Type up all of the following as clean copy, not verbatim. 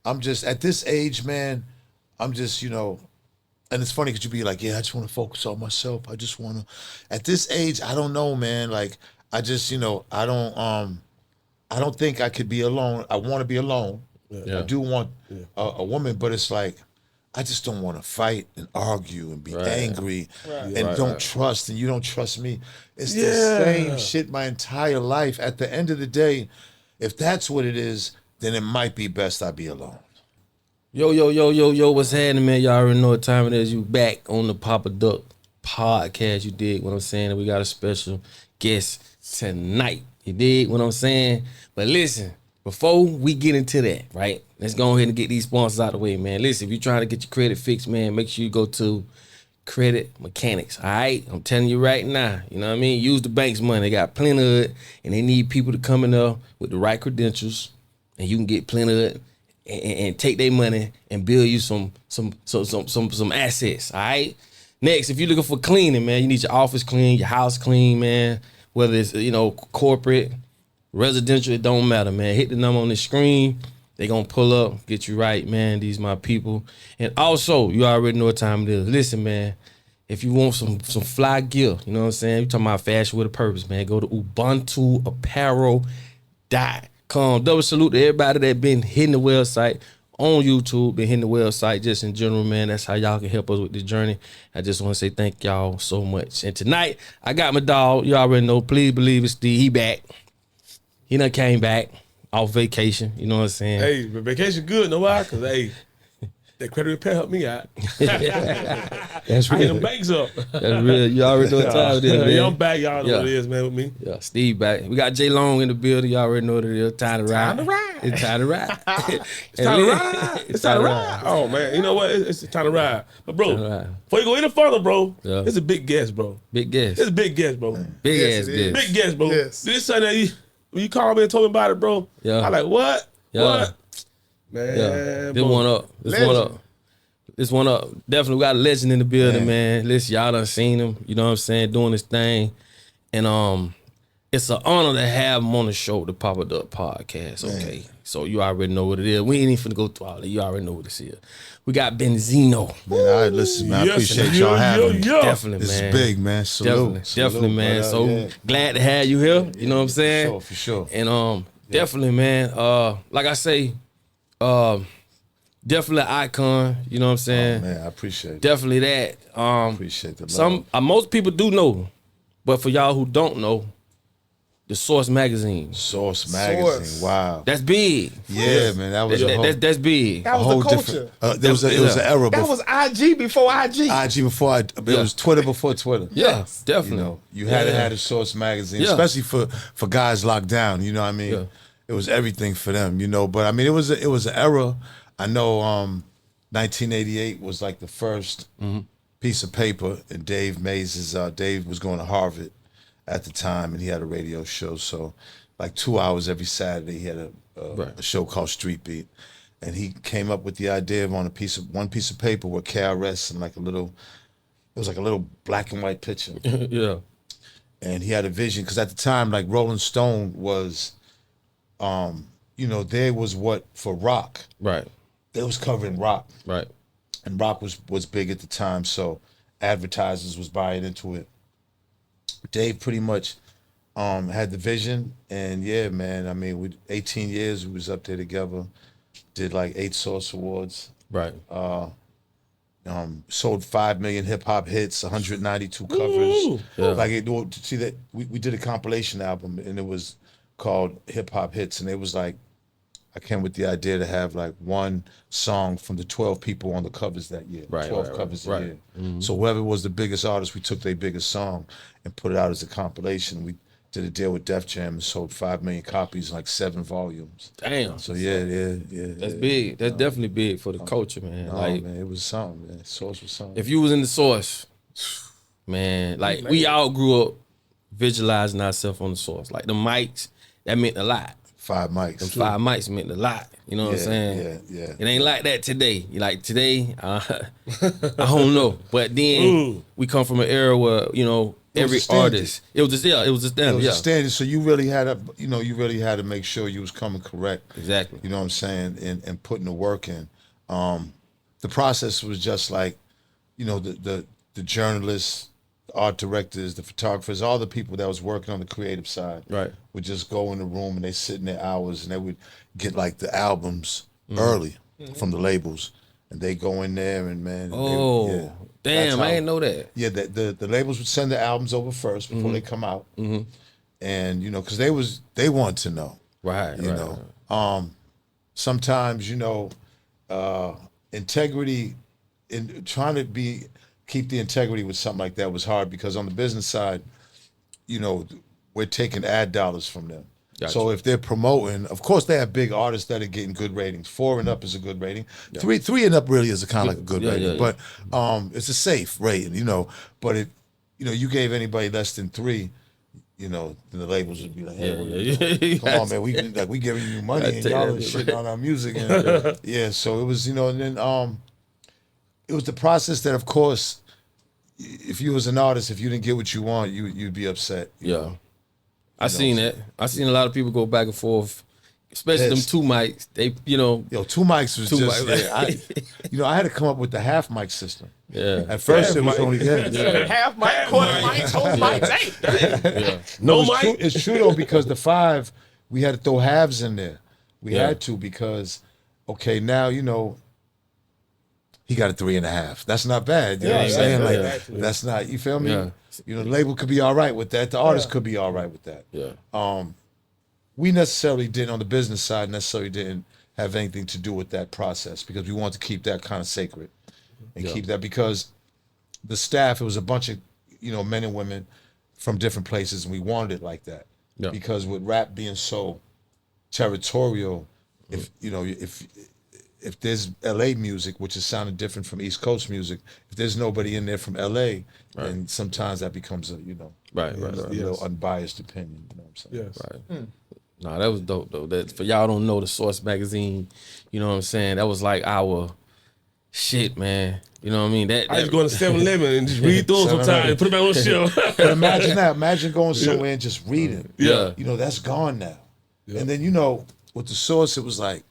I'm just at this age, man. I'm just, and it's funny because you be like, yeah, I just want to focus on myself. I just want to. At this age, I don't know, man. Like, I just, I don't think I could be alone. I want to be alone. Yeah. I do want a woman, but it's like, I just don't want to fight and argue and be angry and don't trust, and you don't trust me. It's the same shit my entire life. At the end of the day, if that's what it is, then it might be best I be alone. Yo, what's happening, man? Y'all already know what time it is. You back on the Papa Duck podcast. You dig what I'm saying? We got a special guest tonight. You dig what I'm saying? But listen, before we get into that, right? Let's go ahead and get these sponsors out of the way, man. Listen, if you're trying to get your credit fixed, man, make sure you go to Credit Mechanics, all right? I'm telling you right now, you know what I mean? Use the bank's money. They got plenty of it, and they need people to come in there with the right credentials, and you can get plenty of it and take their money and build you some assets, all right? Next, if you're looking for cleaning, man, you need your office clean, your house clean, man, whether it's, corporate, residential, it don't matter, man. Hit the number on the screen. They gonna pull up, get you right, man. These my people. And also, you already know what time it is. Listen, man, if you want some fly gear, you know what I'm saying? You talking about fashion with a purpose, man. Go to UbuntuApparel.com. Double salute to everybody that been hitting the website on YouTube, been hitting the website just in general, man. That's how y'all can help us with this journey. I just want to say thank y'all so much. And tonight, I got my dog. You already know. Please believe it's Steve. He back. He done came back off vacation. You know what I'm saying? Hey, but vacation good, know why? Because, hey, that credit repair helped me out. That's real. I hit them banks up. That's real. You already know what time it is, man. Yeah, I'm back. Y'all know what it is, man, with me. Yeah, Steve back. We got J Long in the building. Y'all already know what it is. Time to ride. It's time to ride. It's time to ride. It's time to ride. Oh, man. You know what? It's time to ride. But, bro, before you go any further, bro, it's a big guest, bro. Big guest. It's a big guest, bro. Big ass guest. Big guest, bro. Yes. This Sunday, when you called me and told me about it, bro, I like, what? Yeah. What? Man, This one up. This one up. Definitely, we got a legend in the building, man. Listen, y'all done seen him, you know what I'm saying, doing this thing. And it's an honor to have him on the show, the Papa Duck Podcast, okay? Man. So you already know what it is. We ain't even finna go through all that. You already know what this is. We got Benzino. Man, listen, man. I appreciate y'all having me. Definitely, this man. is big, man. Salute. Definitely, man. So glad to have you here. You know what I'm saying? For sure. And definitely, man. Like I say, definitely an icon. You know what I'm saying? Oh, man, I appreciate it. Definitely that. Appreciate the love. Most people do know, but for y'all who don't know, the Source magazine. Source magazine. Wow. That's big. Yeah, man. That was that's big. That was the culture. It was an era. That was IG before IG. IG before it was Twitter before Twitter. Yeah, definitely. You had to have a Source magazine, especially for guys locked down. You know what I mean? Yeah. It was everything for them. But I mean, it was an era. I know 1988 was like the first piece of paper, and Dave was going to Harvard at the time, and he had a radio show. So like 2 hours every Saturday, he had a show called Street Beat. And he came up with the idea of one piece of paper with KRS and it was like a little black and white picture. Yeah. And he had a vision, because at the time, like Rolling Stone was, there was what for rock. Right. They was covering rock. Right. And rock was big at the time, so advertisers was buying into it. Dave pretty much had the vision, and yeah, man, I mean, 18 years we was up there together, did like 8 Source Awards. Right. Sold 5 million hip hop hits, 192 covers. Yeah. See that we did a compilation album, and it was called Hip Hop Hits, and it was like, I came with the idea to have like one song from the 12 people on the covers that year. 12 covers a year. Mm-hmm. So whoever was the biggest artist, we took their biggest song and put it out as a compilation. We did a deal with Def Jam and sold 5 million copies in like 7 volumes. Damn. So yeah. That's big. That's definitely big for the culture, man. Man, it was something, man. Source was something. If you was in the Source, man, like we all grew up visualizing ourselves on the Source. Like the mics, that meant a lot. 5 mics. Them 5 mics meant a lot. You know what I'm saying? Yeah. It ain't like that today. Like today, I don't know. But then we come from an era where, every artist. It was just it was just them. It was a standard. So you really had to make sure you was coming correct. Exactly. You know what I'm saying, and putting the work in. The process was just like, the journalists, the art directors, the photographers, all the people that was working on the creative side, Right. would just go in the room and they sit in their hours and they would get like the albums early from the labels, and they go in there and damn, I didn't know that. Yeah, the labels would send the albums over first before they come out, and because they want to know, Right. Sometimes integrity in trying to keep the integrity with something like that was hard, because on the business side, we're taking ad dollars from them. Gotcha. So if they're promoting, of course they have big artists that are getting good ratings. 4 and up is a good rating. Yeah. Three and up really is a kind of like a good rating. But it's a safe rating, But if you gave anybody less than 3, then the labels would be like, hey, come on, man, we giving you money and y'all are shitting on our music. And, so it was, and then it was the process that, of course, if you was an artist, if you didn't get what you want, you'd be upset. You know? I seen that. I seen a lot of people go back and forth, especially them 2 mics. They, 2 mics was I had to come up with the half mic system. Yeah. At first, it was only half mic, quarter mic, whole mic. No mic. It's true though, because the 5, we had to throw halves in there. We had to, because now he got a 3.5. That's not bad. You know what I'm saying? Like that's not. You feel me? Yeah. The label could be all right with that. The artist could be all right with that. Yeah. We necessarily didn't, on the business side, didn't have anything to do with that process, because we wanted to keep that kind of sacred and keep that, because the staff, it was a bunch of men and women from different places, and we wanted it like that. Yeah. Because with rap being so territorial, if there's LA music, which is sounding different from East Coast music, if there's nobody in there from LA, then sometimes that becomes a unbiased opinion. You know what I'm saying? Yes. Right. Nah, that was dope though. That, for y'all don't know, the Source magazine, you know what I'm saying? That was like our shit, man. You know what I mean? I just go to 7-Eleven and just read through them sometimes and put them back on the shelf. But imagine that. Imagine going somewhere and just reading. Yeah. That's gone now. Yeah. And then, with the Source, it was like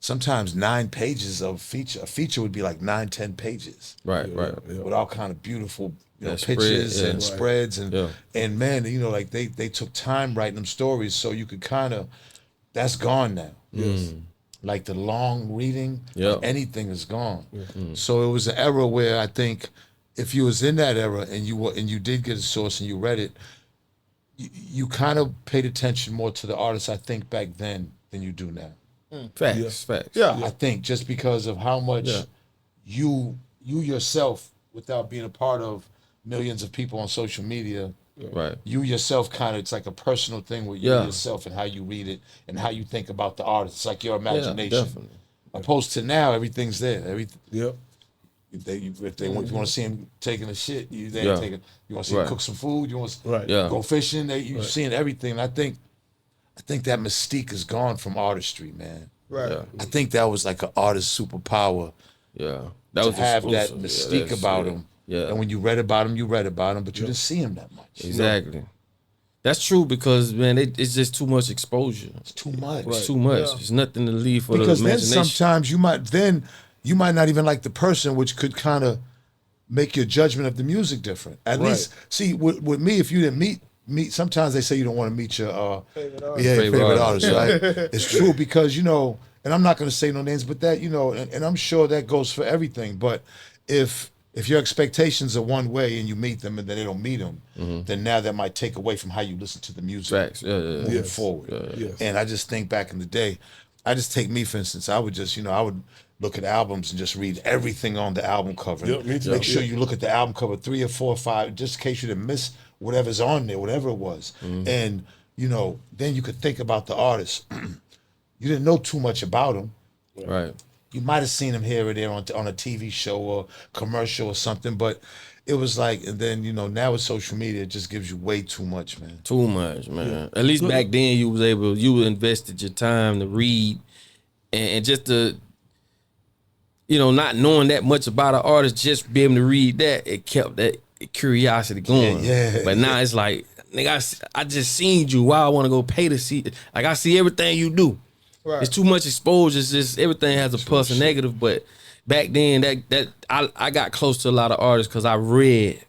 sometimes 9 pages of feature. A feature would be like 9-10 pages. Right. With all kind of beautiful spread, pictures and right. spreads. And man, like they took time writing them stories, so you could that's gone now. Yes. Like the long reading, anything is gone. So it was an era where I think if you was in that era and you did get a Source and you read it, you kind of paid attention more to the artists, I think, back then than you do now. Facts. Yeah, I think just because of how much you yourself, without being a part of millions of people on social media, right? You yourself it's like a personal thing with you yourself and how you read it and how you think about the artist. It's like your imagination. Yeah, definitely. Opposed to now, everything's there. Yep. If you want to see him taking a shit, you want to see him cook some food, you want to go fishing, you're seeing everything. I think that mystique is gone from artistry, man. Right. Yeah. I think that was like an artist superpower. Yeah. That was have that mystique about him. Yeah. And when you read about him, but you didn't see him that much. Exactly. That's true, because man, it's just too much exposure. It's too much. It's too much. Yeah. There's nothing to leave for because the imagination. Then sometimes you might not even like the person, which could kind of make your judgment of the music different. At least, see, with me, if you didn't meet, sometimes they say you don't want to meet your favorite artist, right? It's true, because and I'm not going to say no names, but that and I'm sure that goes for everything. But if your expectations are one way and you meet them and then they don't meet them, then now that might take away from how you listen to the music. Facts. Moving forward. And I just think back in the day, I just take me for instance. I would just I would look at albums and just read everything on the album cover. Yep, me too. Make sure you look at the album cover 3 or 4 or 5, just in case you didn't miss whatever's on there, whatever it was. And then you could think about the artist. You didn't know too much about him. Right. You might have seen him here or there on a TV show or commercial or something, but it was like, and then now with social media, it just gives you way too much, man. Too much, man. Yeah. At least back then, you invested your time to read, and just to, not knowing that much about an artist, just be able to read that, it kept that curiosity going. But now it's like, nigga, I just seen you. Why I want to go pay to see? Like I see everything you do. Right. It's too much exposure. It's just everything has a plus and negative. But back then, that I got close to a lot of artists because I read.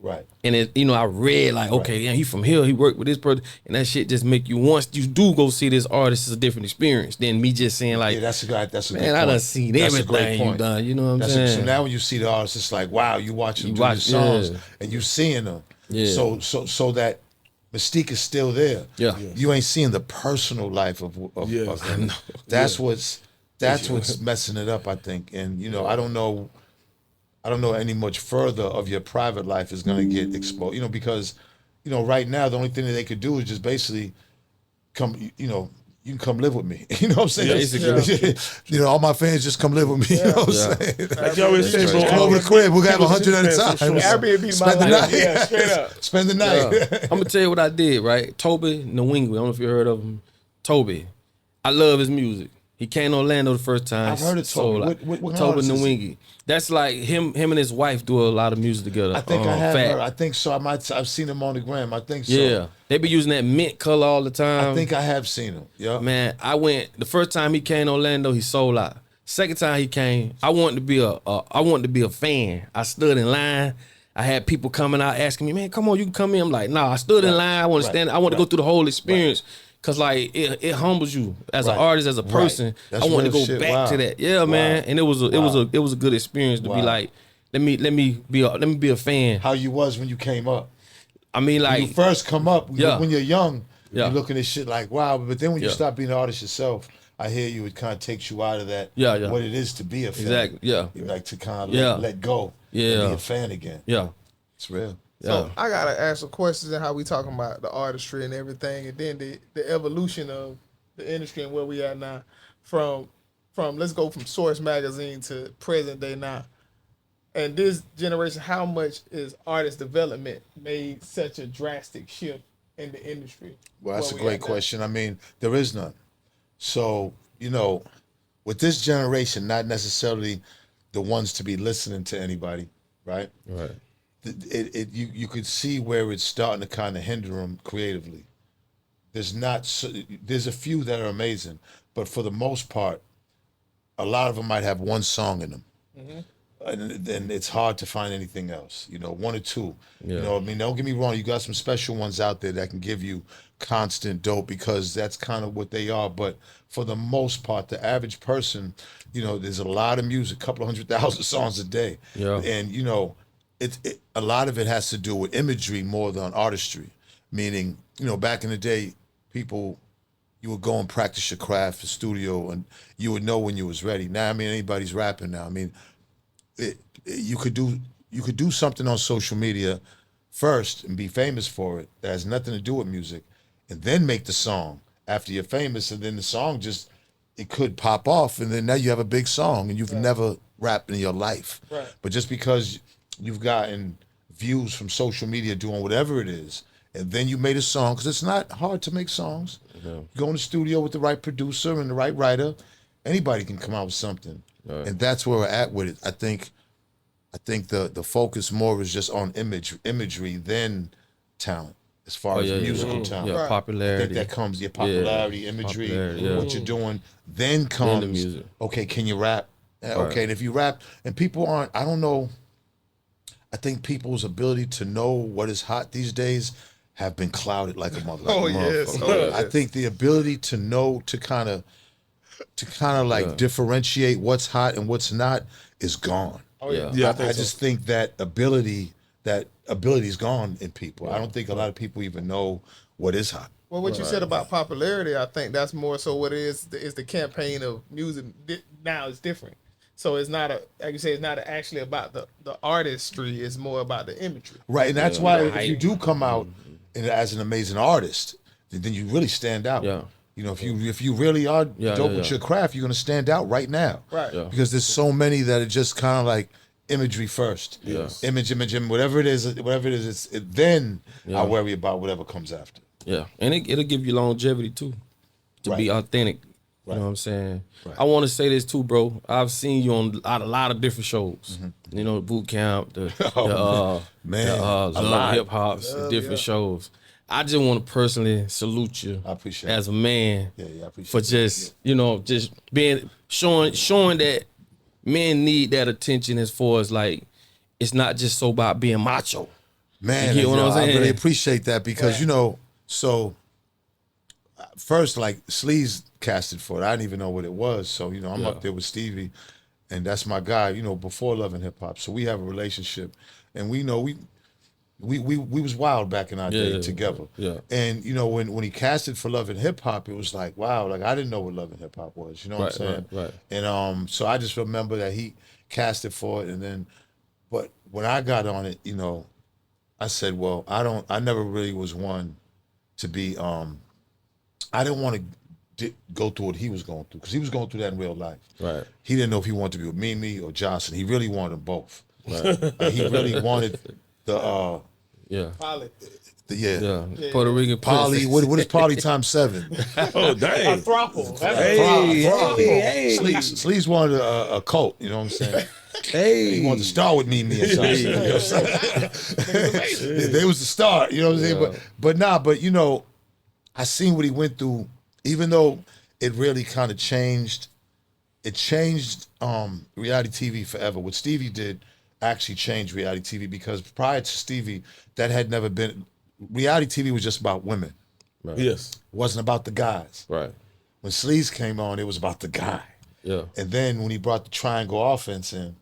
Right. And it, I read like, okay, yeah, he from here, he worked with this person, and that shit just make you, once you do go see this artist, it's a different experience than me just saying like, that's a good point. I done seen everything you done, you know what I'm saying? So now when you see the artist, it's like, wow, you watching them do the songs and you seeing them. Yeah. So that mystique is still there. Yeah. You ain't seeing the personal life of them. That's what's messing it up, I think. And I don't know any much further of your private life is going to get exposed, because, right now, the only thing that they could do is just basically come, you can come live with me. You know what I'm saying? All my fans just come live with me. You know what I'm saying? Like you always say, bro. Come over the crib. We'll have 100 at a time. Airbnb Spend the night. Yeah, straight up. Spend the night. I'm going to tell you what I did, right? Toby Nwingwe. I don't know if you heard of him. Toby. I love his music. He came to Orlando the first time. I've heard of Toby. What Toby Nwingwe. That's like him and his wife do a lot of music together. I think I have heard. I think so. I've seen him on the gram. I think so. Yeah. They be using that mint color all the time. I think I have seen him. Yeah. Man, the first time he came to Orlando, he sold out. Second time he came, I wanted to be a fan. I stood in line. I had people coming out asking me, man, come on, you can come in. I'm like, nah, I stood in line. I want to stand. I want to go through the whole experience. Cause like it humbles you as an artist, as a person. I want to go back to that. Yeah, man. And it was a good experience to be like, let me be a fan. How you was when you came up? I mean, like when you first come up, when you're young, you're looking at shit like wow. But then when you start being an artist yourself, I hear you. It kind of takes you out of that. What it is to be a fan. Exactly. Yeah. You like to kind of let go. Yeah. And be a fan again. Yeah. It's real. So I gotta ask some questions on how we talking about the artistry and everything, and then the evolution of the industry and where we at now. From let's go from Source Magazine to present day now. And this generation, how much is artist development made such a drastic shift in the industry? Well, that's a great question. I mean, there is none. So, with this generation, not necessarily the ones to be listening to anybody, right? Right. You could see where it's starting to kind of hinder them creatively. There's a few that are amazing, but for the most part, a lot of them might have one song in them, and it's hard to find anything else. One or two. I mean, don't get me wrong. You got some special ones out there that can give you constant dope because that's kind of what they are. But for the most part, the average person, there's a lot of music, a couple of 100,000 songs a day, and a lot of it has to do with imagery more than artistry. Meaning, back in the day, you would go and practice your craft for studio, and you would know when you was ready. Now, I mean, anybody's rapping now. I mean, you could do something on social media first and be famous for it. That has nothing to do with music, and then make the song after you're famous, and then the song it could pop off, and then now you have a big song, and you've never rapped in your life. Right. But just because you've gotten views from social media doing whatever it is, and then you made a song, because it's not hard to make songs. You go in the studio with the right producer and the right writer, anybody can come out with something. Right. And that's where we're at with it. I think the focus more is just on imagery than talent, as far as musical talent. Yeah, popularity. I think that comes, your popularity, imagery, what you're doing, then comes, the music. Okay, can you rap? Okay, and if you rap, and people aren't, I don't know, I think people's ability to know what is hot these days have been clouded like a motherfucker. I think the ability to know, to kind of like differentiate what's hot and what's not is gone. I just think that ability is gone in people. I don't think a lot of people even know what is hot. Well, what you said about popularity, I think that's more so what it is the campaign of music now is different. So it's not like you say, it's not actually about the artistry. It's more about the imagery. Right, and that's why if you do come out as an amazing artist, then you really stand out. Yeah. If you really are dope with your craft, you're gonna stand out right now. Right. Yeah. Because there's so many that are just kind of like imagery first. Yes. Image, whatever it is, then I worry about whatever comes after. Yeah, and it'll give you longevity too, to be authentic. You know what I'm saying? Right. I want to say this too, bro. I've seen you on a lot of different shows. You know, boot camp, the Love Hip Hops, the different shows. I just want to personally salute you. I appreciate as a man. I appreciate for just you know just being showing that men need that attention as far as like it's not just so about being macho. Man, you know what I'm saying? I really appreciate that because you know so. First, like Sleaze casted for it. I didn't even know what it was. So, you know, I'm up there with Stevie, and that's my guy, you know, before Love and Hip Hop. So we have a relationship. And we know we was wild back in our day together. Yeah. And, you know, when he casted for Love and Hip Hop, it was like, wow, like I didn't know what Love and Hip Hop was. You know what I'm saying? Right. And so I just remember that he casted for it, and then but when I got on it, you know, I said, well, I never really was one to be I didn't want to go through what he was going through because he was going through that in real life. Right. He didn't know if he wanted to be with Mimi or Johnson. He really wanted them both. Right. He really wanted the Polly. Puerto Rican Polly. What is Polly times 7? Oh dang. A throuple. Hey. Sleaze wanted a cult. You know what I'm saying? He wanted to start with Mimi and Johnson. You know what I'm saying? They was the start. You know what I'm saying? But you know. I seen what he went through, even though it really kind of changed. It changed reality TV forever. What Stevie did actually changed reality TV because prior to Stevie, that had never been. Reality TV was just about women. Right. Yes. It wasn't about the guys. Right. When Sleaze came on, it was about the guy. Yeah. And then when he brought the triangle offense in,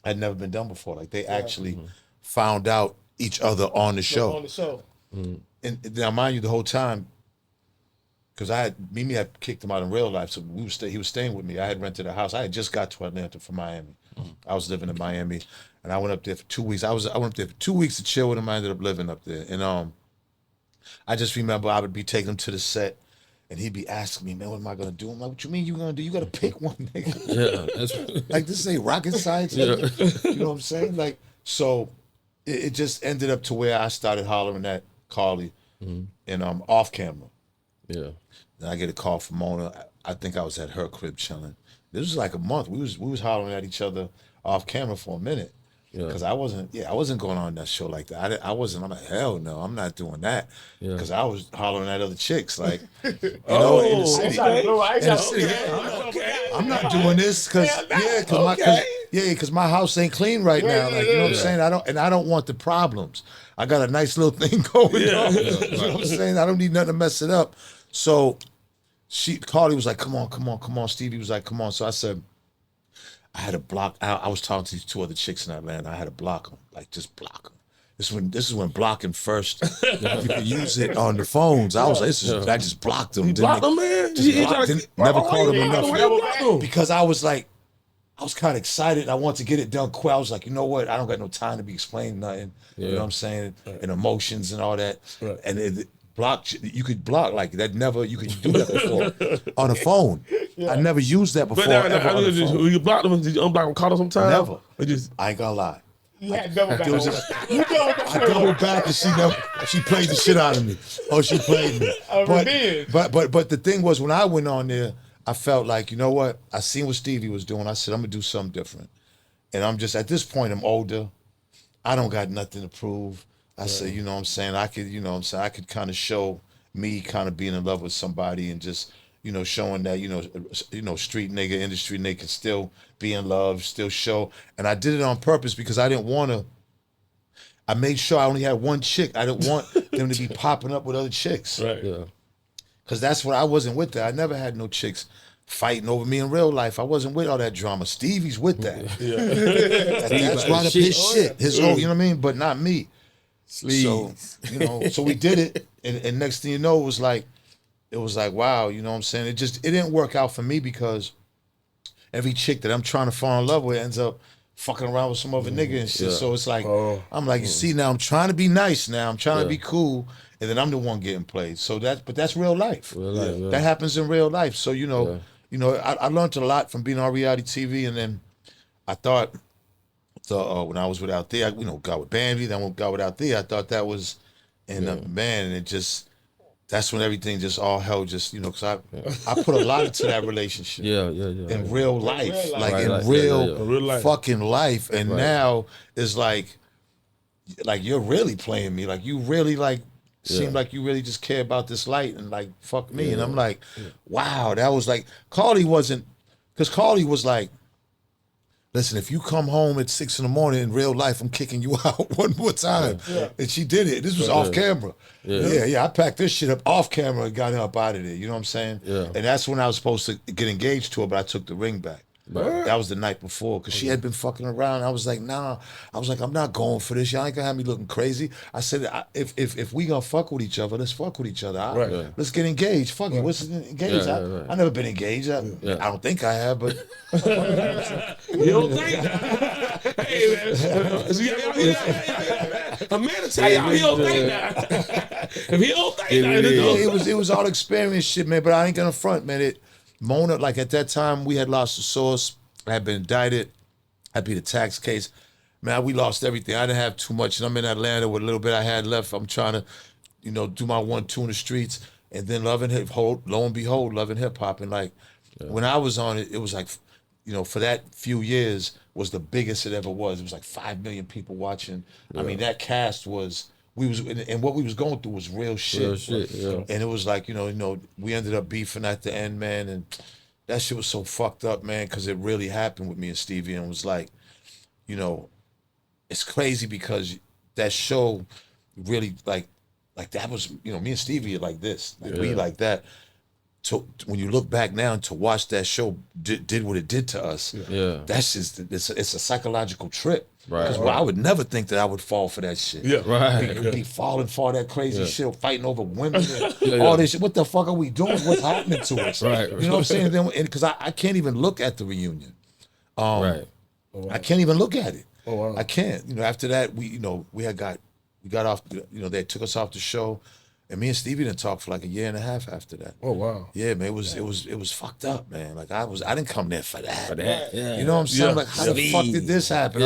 had never been done before. Like they actually found out each other on the show. And now, mind you, the whole time, because Mimi had kicked him out in real life, so he was staying with me. I had rented a house. I had just got to Atlanta from Miami. I was living in Miami, and I went up there for 2 weeks. I went up there for 2 weeks to chill with him. I ended up living up there, and I just remember I would be taking him to the set, and he'd be asking me, "Man, what am I gonna do?" I'm like, "What you mean you gonna do? You gotta pick one, nigga." Yeah, that's like this ain't rocket science. You know what I'm saying? Like, so it just ended up to where I started hollering at Carly and off camera. Yeah. Then I get a call from Mona. I think I was at her crib chilling. This was like a month. We was hollering at each other off camera for a minute. Because I wasn't going on that show like that. I'm like, hell no, I'm not doing that. Because I was hollering at other chicks, like, in the city. I'm not doing this because my house ain't clean right now. Like, you know what I'm saying? I don't want the problems. I got a nice little thing going on. You know what I'm saying? I don't need nothing to mess it up. So Carly was like, come on. Stevie was like, come on. So I said, I had to block out. I was talking to these 2 other chicks in Atlanta. I had to block them, like just block them. This is when blocking first. You could use it on the phones. I was like, I just blocked them. You blocked them, man? Never called them enough. Because I was kind of excited. I wanted to get it done quick. I was like, you know what? I don't got no time to be explaining nothing. You know what I'm saying? And emotions and all that. Right. And you could block like that. You could do that before on a phone. I never used that before. When you blocked them, did you unblock them, call them sometime? Never. I ain't gonna lie. You had double back. I doubled back and she played the shit out of me. Oh, she played me. But the thing was, when I went on there, I felt like, you know what? I seen what Stevie was doing. I said, I'm gonna do something different. And I'm just, at this point, I'm older. I don't got nothing to prove. I said, you know what I'm saying? I could kind of show me kind of being in love with somebody and just, you know, showing that, you know, street nigga, industry nigga can still be in love, still show. And I did it on purpose because I didn't want to. I made sure I only had one chick. I didn't want them to be popping up with other chicks. Right. Yeah. Because that's what I wasn't with that. I never had no chicks fighting over me in real life. I wasn't with all that drama. Stevie's with that. Yeah. That's right up his shit. His whole, you know what I mean? But not me. Sleaze. So, you know, so we did it. And next thing you know, it was like, wow, you know what I'm saying? It didn't work out for me because every chick that I'm trying to fall in love with ends up fucking around with some other nigga and shit. So it's like, I'm like, you see, now I'm trying to be nice now. I'm trying to be cool. And then I'm the one getting played. So that's real life. That happens in real life. So, you know, I learned a lot from being on reality TV. And then I thought, when I was with Out There, got with Bambi, then got with Out There. I thought that was, man, and it just, that's when everything just all hell just, you know, because I put a lot into that relationship. In real life. Like in real fucking life. And now it's like you're really playing me. Like you really like seem like you really just care about this light and like fuck me. And I'm like, wow, that was like Carly wasn't, because Carly was like, listen, if you come home at 6 in the morning in real life, I'm kicking you out one more time. And she did it. This was off camera. I packed this shit up off camera and got her up out of there. You know what I'm saying? And that's when I was supposed to get engaged to her, but I took the ring back. That was the night before, because she had been fucking around. I was like, nah. I was like, I'm not going for this. Y'all ain't gonna have me looking crazy. I said, if we gonna fuck with each other, let's fuck with each other. Let's get engaged. Fuck it. What's engaged? I never been engaged. I don't think I have, but you don't think? Hey man, a man to tell y'all he don't think that. If he don't think that, it was all experience shit, man. But I ain't gonna front, man. Mona, like at that time, we had lost the source. I had been indicted. I beat a tax case. Man, we lost everything. I didn't have too much. And I'm in Atlanta with a little bit I had left. I'm trying to, you know, do my 1-2 in the streets. And then lo and behold, Love and Hip Hop. And like, when I was on it, it was like, you know, for that few years was the biggest it ever was. It was like 5 million people watching. I mean, that cast was, and what we was going through was real shit. And it was like, you know, we ended up beefing at the end, man, and that shit was so fucked up, man, because it really happened with me and Stevie, and it was like, you know, it's crazy because that show really like that was, you know, me and Stevie are like this, like we like that. So when you look back now and to watch that show did what it did to us, that's just it's a psychological trip. Because I would never think that I would fall for that shit. Be falling for that crazy shit, fighting over women, and all this shit. What the fuck are we doing? What's happening to us? You know what I'm saying? Then, because I can't even look at the reunion. I can't even look at it. I can't. You know, after that, we got off. You know, they took us off the show. And me and Stevie didn't talk for like a year and a half after that. Oh wow! Yeah, man, it was fucked up, man. Like I didn't come there for that. You know what I'm saying? Like how the fuck did this happen?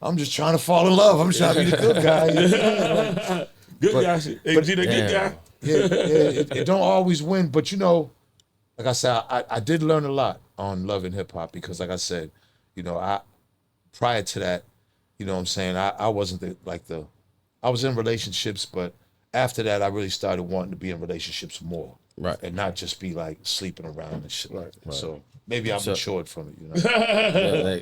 I'm just trying to fall in love. I'm trying to be the good guy. Good guy. Hey, G, the good guy. It don't always win, but you know, like I said, I did learn a lot on Love and Hip Hop because, like I said, you know, prior to that, you know what I'm saying, I wasn't I was in relationships, but after that, I really started wanting to be in relationships more, and not just be like sleeping around and shit. So maybe I'm matured from it, you know.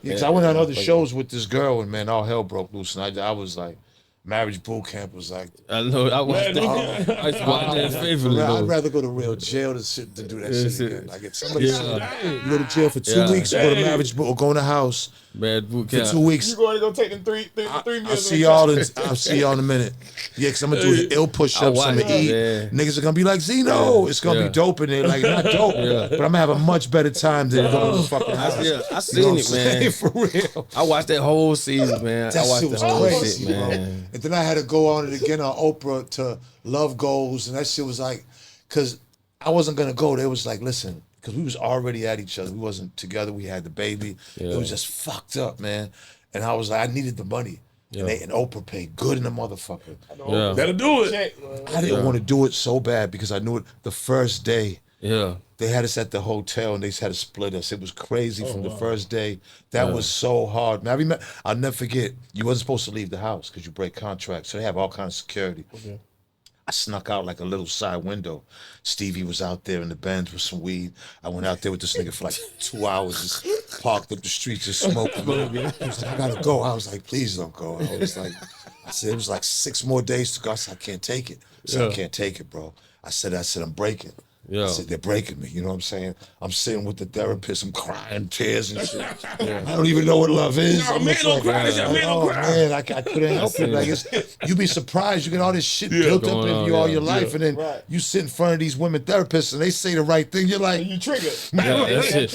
Because I went on other shows with this girl, and man, all hell broke loose, and I was like, Marriage Boot Camp was like, I know, I watched that. I used to watch that favorably. I'd rather go to real jail to do that shit again. Like if somebody said, you go to jail for 2 weeks, you go to Marriage Boot, or go in the house. Bad boot camp. For 2 weeks. You're going to go take them three meals. I'll see y'all in a minute. Yeah, because I'm going to do the ill push-ups. I'm going to eat. Niggas are going to be like, Zeno. It's going to be dope in there. Like, not dope, but I'm going to have a much better time than going to the fucking house. I seen it, man. For real. I watched that whole season, man. That I watched shit was the whole crazy, shit, man. Bro. And then I had to go on it again on Oprah to Love Goals, and that shit was like, because I wasn't going to go. They was like, listen, because we was already at each other. We wasn't together. We had the baby. It was just fucked up, man. And I was like, I needed the money. And Oprah paid good in the motherfucker. That'll do it. I didn't want to do it so bad because I knew it the first day. They had us at the hotel and they had to split us. It was crazy from the first day. That was so hard. Man, I'll never forget, you wasn't supposed to leave the house because you break contracts. So they have all kinds of security. I snuck out like a little side window. Stevie was out there in the Benz with some weed. I went out there with this nigga for like 2 hours, just parked up the street, just smoking. He was like, I gotta go. I was like, please don't go. I said, it was like 6 more days to go. I said, I can't take it. I said, I can't take it, bro. I said, I'm breaking. I said, they're breaking me. You know what I'm saying? I'm sitting with the therapist. I'm crying, tears and shit. I don't even know what love is. No, man don't cry. Man, I couldn't help it. Like, you'd be surprised. You get all this shit built up in you all your life, and then you sit in front of these women therapists, and they say the right thing. You're like, you trigger. That's it.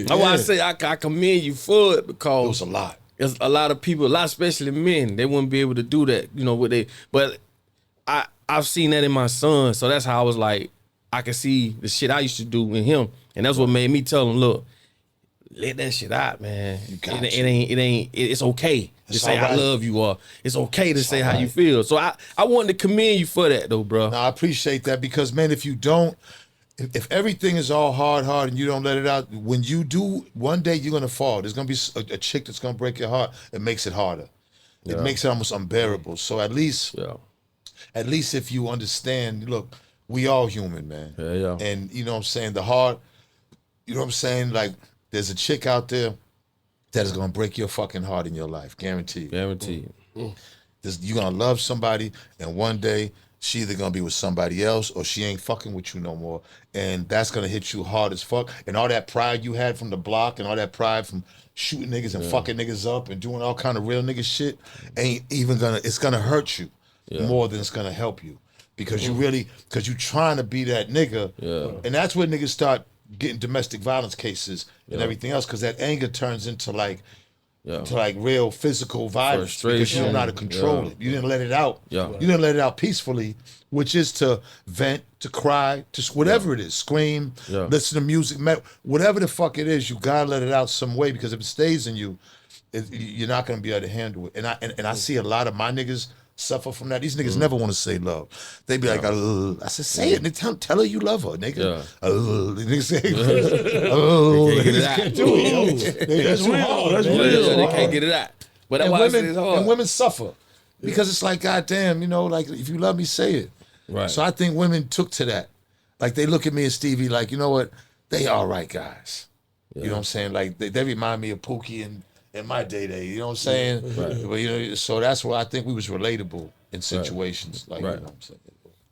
That's why I say I commend you for it, because it was a lot. There's a lot of people, especially men, they wouldn't be able to do that. You know what they? But I've seen that in my son, so that's how I was like, I could see the shit I used to do in him, and that's what made me tell him, look, let that shit out, man. It's okay. to say I love you, or it's okay to say how you feel. So I wanted to commend you for that though, bro. No, I appreciate that because, man, if you don't, if everything is all hard, and you don't let it out, when you do, one day you're gonna fall. There's gonna be a chick that's gonna break your heart. It makes it harder. It makes it almost unbearable. So at least if you understand, look, we all human, man. Yeah. And you know what I'm saying, the heart, you know what I'm saying, like there's a chick out there that is gonna break your fucking heart in your life, guaranteed. Guaranteed. You're gonna love somebody, and one day she either gonna be with somebody else or she ain't fucking with you no more. And that's gonna hit you hard as fuck. And all that pride you had from the block and all that pride from shooting niggas and fucking niggas up and doing all kind of real nigga shit ain't even it's gonna hurt you more than it's gonna help you. Because you trying to be that nigga. Yeah. And that's when niggas start getting domestic violence cases and everything else, because that anger turns into like real physical violence because you don't know how to control it. You didn't let it out. Yeah. You didn't let it out peacefully, which is to vent, to cry, just whatever it is, scream, listen to music, whatever the fuck it is, you gotta let it out some way, because if it stays in you, you're not gonna be able to handle it. And I see a lot of my niggas suffer from that. These niggas never want to say love. They be like, I said, say it. And tell her you love her, nigga. Niggas say, they can't do it. That's real. That's real. They can't get it out. But women suffer because it's like, goddamn, you know, like if you love me, say it. Right. So I think women took to that. Like they look at me and Stevie like, you know what? They all right guys. You know what I'm saying? Like they remind me of Pookie and in my day, you know what I'm saying? Right. But, you know, so that's why I think we was relatable in situations like, you know what I'm saying?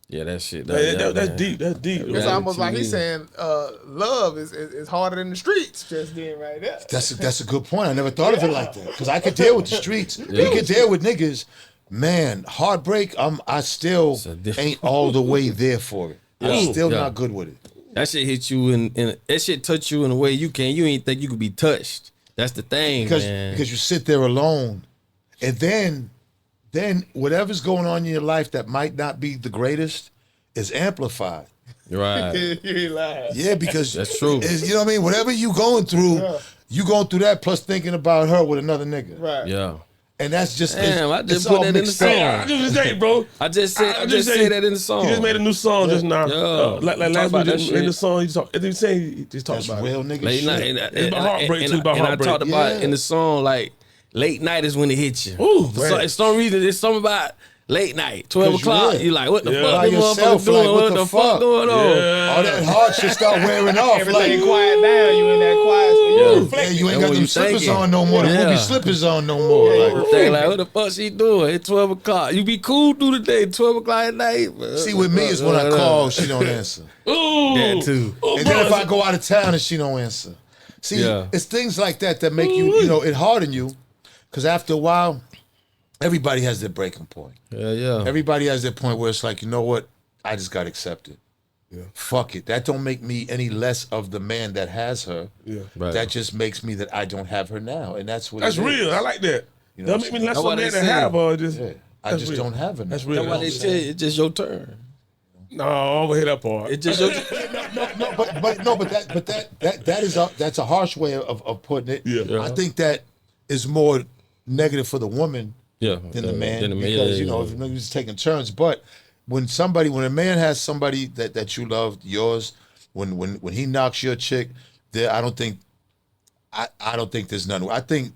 Yeah, that shit. That's deep. That's deep. It's almost like he's saying love is harder than the streets just then right there. That's a good point. I never thought of it like that, because I could deal with the streets. You could deal with niggas. Man, heartbreak, I still ain't all the way there for it. I'm still not good with it. That shit hit you and that shit touch you in a way you ain't think you could be touched. That's the thing, man. Because you sit there alone, and then whatever's going on in your life that might not be the greatest is amplified. Right. You ain't lying. Yeah, because that's true. You know what I mean? Whatever you going through, you going through that plus thinking about her with another nigga. Right. Yeah. And that's just I just put that in the song. I just say, bro. I just say that in the song. He just made a new song just now. Like last week in the song, he talked about real nigga late shit. night. It's about heartbreak too. About heartbreak. I talked about in the song like late night is when it hits you. Ooh, so it's some reason. It's something about late night, 12 o'clock. You like, what the fuck? By yourself, like, what the fuck going on? All that hard shit start wearing off. Everything quiet down. You in that quiet. You ain't got them slippers on no more. The movie slippers on no more. Like, what the fuck she doing? It's 12 o'clock. You be cool through the day. 12 o'clock at night. See, with me is when I call, she don't answer. Ooh, that too. And then if I go out of town and she don't answer. See, it's things like that make you know, it harden you. Because after a while, everybody has their breaking point. Yeah. Everybody has their point where it's like, you know what? I just got accepted. Yeah. Fuck it. That don't make me any less of the man that has her. Yeah. Right. That just makes me that I don't have her now. And that's what that's real. I like that. You know, that make me less of a man that have her. I just don't have her now. That's real. That's why they tell you it's just your turn. No, I overhear that part. It's just your that's a harsh way of putting it. Yeah. I think that is more negative for the woman than the man, because you know, if niggas taking turns. But when a man has somebody that you love, yours, when he knocks your chick, I don't think there's nothing. I think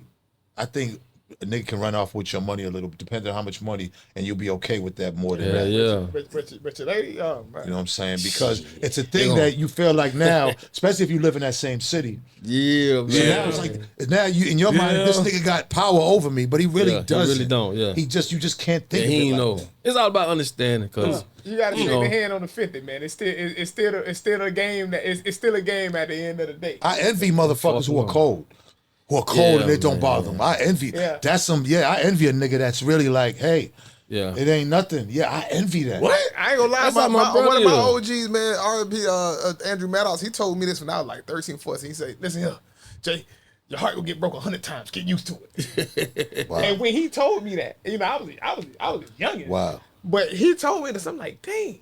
a nigga can run off with your money a little, depending on how much money, and you'll be okay with that more than that. Rich lady, oh man. You know what I'm saying? Because it's a thing that you feel like now, especially if you live in that same city. Yeah, man. So now it's like, now you in your mind, this nigga got power over me, but he really doesn't. He really don't. Yeah. You just can't think. He of it know. that. It's all about understanding, cause you gotta take the hand on the 50, man. It's still a game it's still a game at the end of the day. I envy motherfuckers who are cold. And it don't bother them. I envy. I envy a nigga that's really like, hey, it ain't nothing. Yeah, I envy that. What? I ain't gonna lie. One of my OGs, man, R&B, Andrew Maddox, he told me this when I was like 13, 14. He said, listen here, Jay, your heart will get broke 100 times. Get used to it. Wow. And when he told me that, you know, I was youngin'. Wow. But he told me this, I'm like, dang.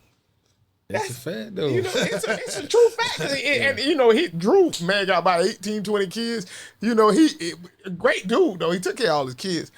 That's a fact, though. You know, it's a true fact. And you know, Drew, man, got about 18, 20 kids. You know, he a great dude, though. He took care of all his kids.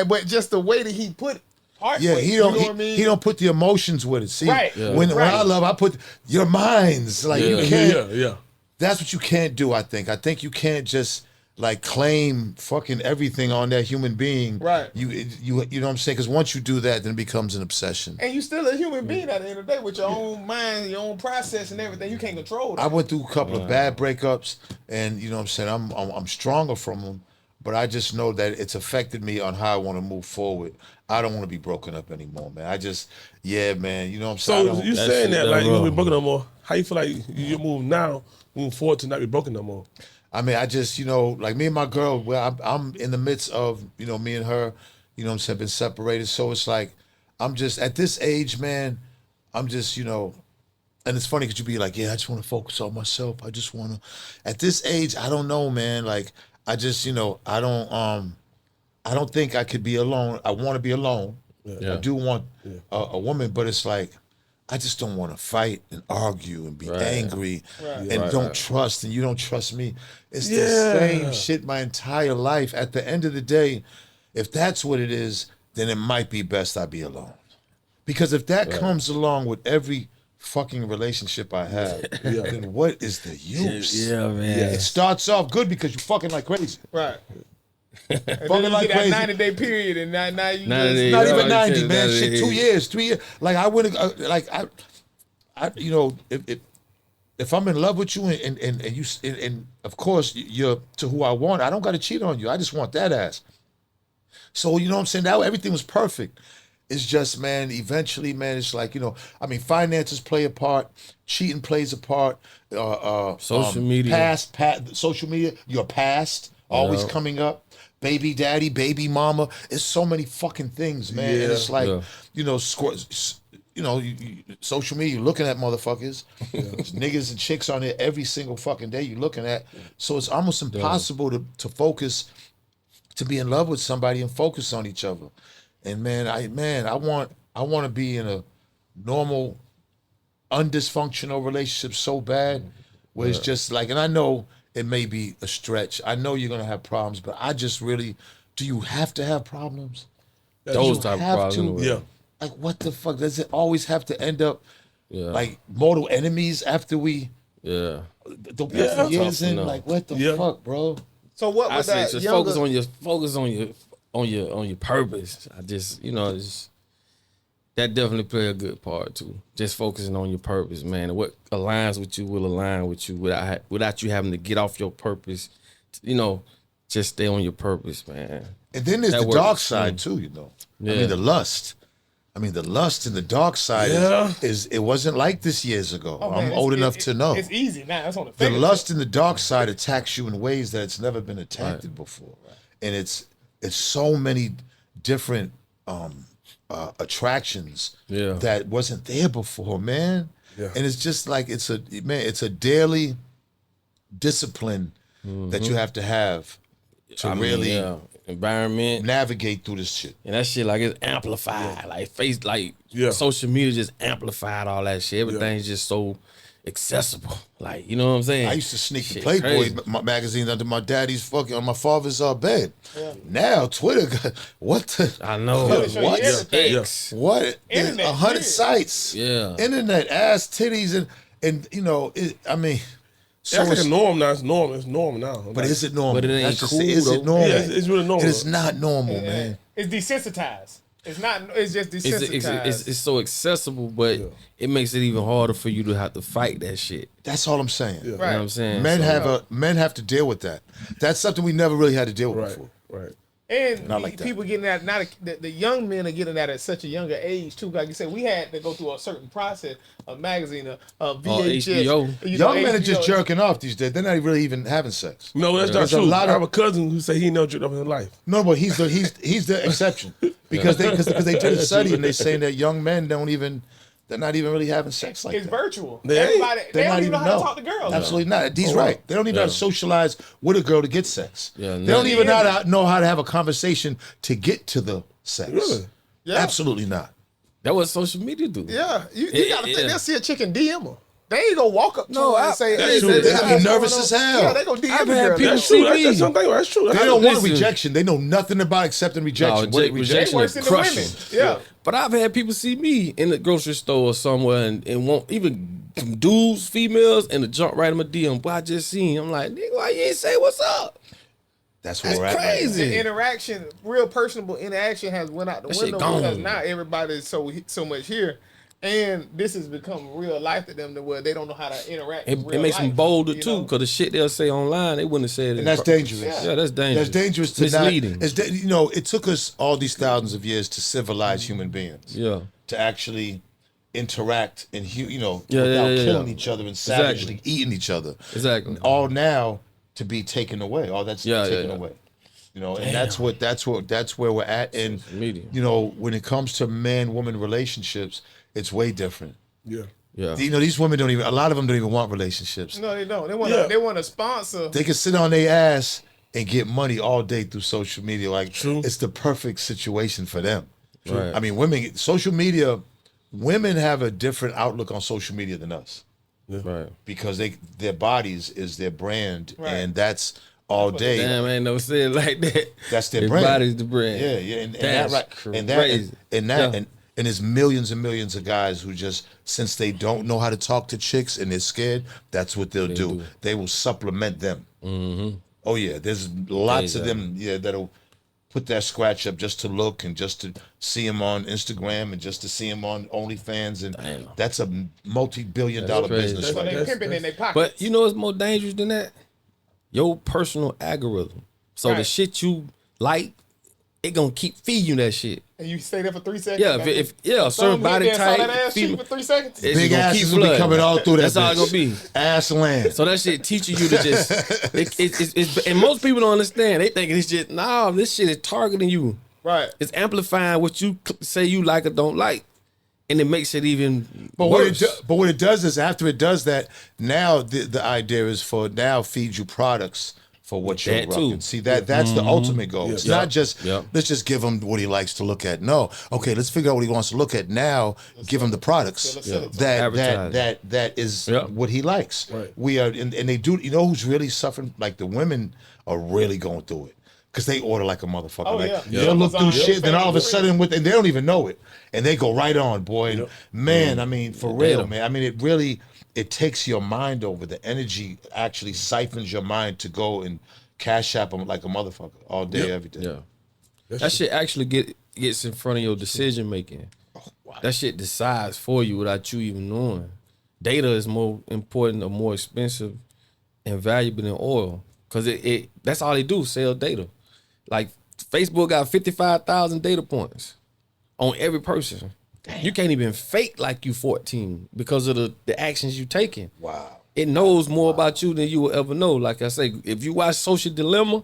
but just the way that he put heart. Yeah, with, he don't. You know what I mean? He don't put the emotions with it. See, Right. Yeah. when I love, I put your minds. Like you can't. Yeah. That's what you can't do. I think you can't just like claim fucking everything on that human being. Right. You know what I'm saying? Because once you do that, then it becomes an obsession. And you still a human being at the end of the day with your own mind, your own process, and everything. You can't control that. I went through a couple of bad breakups, and you know what I'm saying. I'm stronger from them, but I just know that it's affected me on how I want to move forward. I don't want to be broken up anymore, man. Man. You know what I'm saying. So you saying that like you don't be broken no more? How you feel like you moving forward to not be broken no more? I mean, I just, like me and my girl, well, I'm in the midst of, me and her, you know what I'm saying, been separated. So it's like, I'm just, at this age, man, I'm just, and it's funny because you be like, yeah, I just want to focus on myself. I just want to, at this age, I don't know, man. Like, I just, I don't think I could be alone. I want to be alone. Yeah. I do want a woman, but it's like, I just don't want to fight and argue and be angry and don't trust, and you don't trust me. It's the same shit my entire life. At the end of the day, if that's what it is, then it might be best I be alone. Because if that comes along with every fucking relationship I have, then what is the use? Yeah, man. It starts off good because you fucking like crazy. Right. And Fucking then you like get crazy. that 90-day period, and now you just, Not even 90, man. Shit, 2 years, 3 years. Like I wouldn't, if I'm in love with you and of course you're to who I want, I don't got to cheat on you. I just want that ass. So you know what I'm saying? Now everything was perfect. It's just, man, eventually, man, it's like, finances play a part, cheating plays a part, social media, social media, your past always coming up. Baby daddy, baby mama. It's so many fucking things, man. And it's like, social media, you're looking at motherfuckers. There's niggas and chicks on there every single fucking day you're looking at. So it's almost impossible to focus, to be in love with somebody and focus on each other. And I want to be in a normal, undysfunctional relationship so bad where it's just like, and I know it may be a stretch. I know you're going to have problems, but I just really, do you have to have problems? Those type of problems. Yeah. Like, what the fuck? Does it always have to end up like mortal enemies after we don't put years in? Like, what the fuck, bro? So what was that? Just focus on your purpose. I just, that definitely play a good part too. Just focusing on your purpose, man. What aligns with you will align with you without you having to get off your purpose. Just stay on your purpose, man. And then there's the dark side too, Yeah. I mean, the lust. The lust in the dark side is it wasn't like this years ago. I'm old enough to know. It's easy now. That's on the The lust in the dark side attacks you in ways that it's never been attacked before. And it's so many different attractions that wasn't there before, man. Yeah. And it's just like it's a daily discipline that you have to have to really environment navigate through this shit. And that shit like it's amplified. Social media just amplified all that shit. Everything's just so accessible. Like, you know what I'm saying? I used to sneak the Playboy magazine under my daddy's on my father's bed. Yeah. Now Twitter, I know. What? X. What? 100 sites. Yeah. Internet, ass, titties, and so it's like a norm now. It's normal now. But is it normal? But it ain't cool. Is it normal? Yeah, it's really normal. It's not normal, man. It's desensitized. It's not. It's just desensitized. It's so accessible, but it makes it even harder for you to have to fight that shit. That's all I'm saying. You know what I'm saying? Men have to deal with that. That's something we never really had to deal with before. Right. And people getting that, the young men are getting that at such a younger age too. Like you said, we had to go through a certain process, a magazine, a VHS. Young men are just jerking off these days. They're not really even having sex. No, that's not true. I have a cousin who say he never jerked off in his life. No, but he's the exception because they did a study and they're saying that young men they're not even really having sex like that. It's virtual. They don't even know how to talk to girls. Absolutely not. He's right. They don't even know how to socialize with a girl to get sex. Yeah, they don't even know how to have a conversation to get to the sex. Really? Yeah. Absolutely not. That's what social media do. Yeah. You gotta think they'll see a chick and DM her. They ain't gonna walk up to her and say, that's true. They gonna be nervous as hell. Yeah, they gonna DM I've the had girl. people That's true. see me. That's something. That's true. They don't want Listen. rejection. They know nothing about accepting rejection. No, What rejection Worse is than the women. crushing. Yeah. But I've had people see me in the grocery store or somewhere and want even dudes, females, and to jump right in my DM. Boy, I just seen you. I'm like, nigga, why you ain't say what's up? That's where That's we're at. crazy. The interaction, real personable interaction, has went out the That shit window gone. because now everybody's so much here, and this has become real life to them, to where they don't know how to interact. It, in it real makes them life, bolder you too, know? because the shit they'll say online, they wouldn't have said it. And that's dangerous. Yeah, that's dangerous. That's dangerous to misleading. not. You know, it took us all these thousands of years to civilize human beings. Yeah. To actually interact and without yeah. killing each other and savagely eating each other. Exactly. All now to be taken away. All that's taken yeah. away. You know, and that's where we're at. And media. you know, when it comes to man-woman relationships, it's way different. Yeah. Yeah. You know, these women a lot of them don't even want relationships. No, they don't. They want a sponsor. They can sit on their ass and get money all day through social media. Like, it's the perfect situation for them. Right. I mean, social media, women have a different outlook on social media than us. Right. Because their bodies is their brand, Right. and that's all day. Damn, ain't no say it like that. That's their Their brand. body's the brand. Yeah, and That's that crazy. And there's millions and millions of guys who just, since they don't know how to talk to chicks and they're scared, that's what they'll do. They will supplement them. Mm-hmm. Oh yeah, there's lots of them. Yeah, that'll put that scratch up just to look and just to see him on Instagram and just to see him on OnlyFans, and that's a multi-billion-dollar crazy. business. So Right they there. pimping in their pockets. But you know what's more dangerous than that? Your personal algorithm. So the Right. shit you like, it gonna keep feeding you that shit. and you stay there for 3 seconds. Yeah, if a certain body saw that type, ass cheek for 3 seconds. it's Big gonna asses keep will be flooding. coming all through that. That's all it's gonna be. Ass land. So that shit teaching you to just, it's and most people don't understand. They think it's just, this shit is targeting you. Right. It's amplifying what you say you like or don't like, and it makes it even But worse. what it does is, after it does that, now the idea is for now feed you products for what you're That too. rocking. See, that's the ultimate goal. It's not just let's just give him what he likes to look at. No, okay, let's figure out what he wants to look at now. Give him the products that is what he likes. Right. We are, and they do. You know who's really suffering? Like the women are really going through it. Because they order like a motherfucker. Oh, like, yeah. they'll look through Amazon, shit, then all of a Facebook. sudden, and they don't even know it. And they go right on, boy. And man, I mean, for real, man. I mean, it takes your mind over. The energy actually siphons your mind to go and cash app them like a motherfucker all day, every day. Yeah. That shit actually gets in front of your decision making. That shit decides for you without you even knowing. Data is more important or more expensive and valuable than oil. Cause that's all they do, sell data. Like Facebook got 55,000 data points on every person. Damn. You can't even fake like you 14 because of the actions you taking. Wow. It knows more about you than you will ever know. Like I say, if you watch Social Dilemma